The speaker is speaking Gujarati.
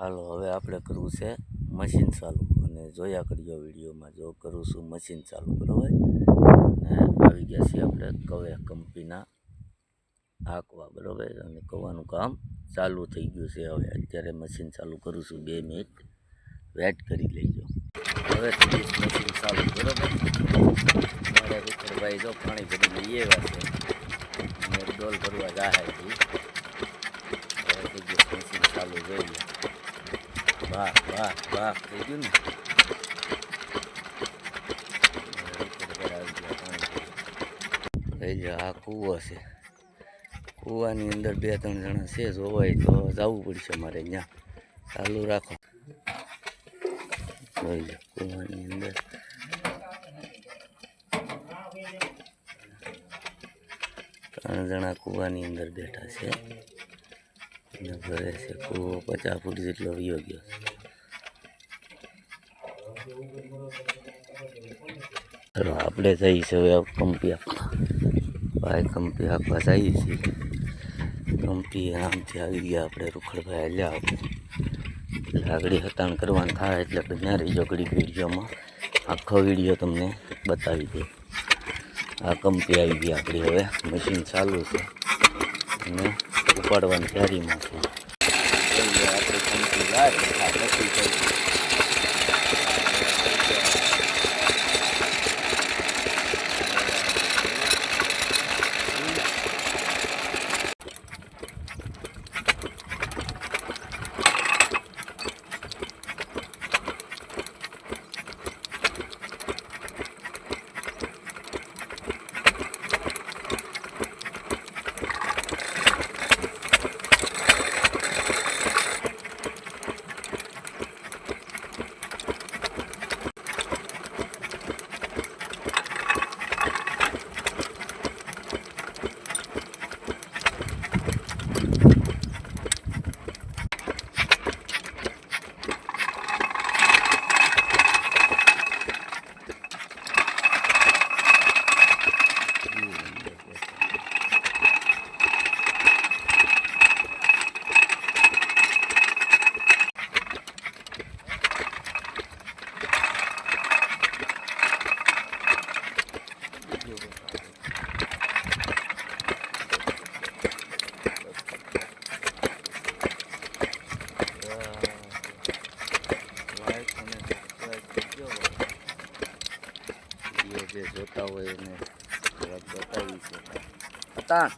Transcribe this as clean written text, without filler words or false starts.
હાલો હવે આપણે કરવું છે મશીન ચાલુ અને જોયા કરજો વિડીયોમાં જો કરું છું મશીન ચાલુ બરાબર અને આવી ગયા છીએ આપણે કવે કંપનીના આંકવા બરાબર અને કવાનું કામ ચાલુ થઈ ગયું છે હવે અત્યારે મશીન ચાલુ કરું છું 2 મિનિટ વેટ કરી લેજો હવે મશીન ચાલુ બરાબર મારા રૂખડભાઈ જો પાણી ભરી લઈએ એવા છે અને ડોલ ભરવા જાહે છે મશીન ચાલુ જોઈએ વાહ વાહ વાહ થઈ ગયું ને આ કૂવો છે કૂવાની અંદર 2-3 જણા છે જોવાય તો જવું પડશે મારે ત્યાં ચાલુ રાખો જોઈ લો કૂવાની અંદર 3 જણા કૂવાની અંદર બેઠા છે અને ભરે છે કૂવો 50 ફૂટ જેટલો વયો ગયો ચલો આપણે જઈએ છીએ હવે કંપી આપવા ભાઈ કંપી આપવા જઈએ છીએ કંપી આમથી આવી ગયા આપણે રૂખડભાઈ હાલ્યા એટલે આગળ હતાણ કરવાનું થાય એટલે ત્યાં રહીજો ઘડી વિડીયોમાં આખો વિડીયો તમને બતાવી દે આ કંપી આવી ગઈ આપણી હવે મશીન ચાલુ છે અને ઉપાડવાની તૈયારીમાં છે આપણે કંપી લાવી પછી થઈ જોતા હોય એને બતાવી છે હતા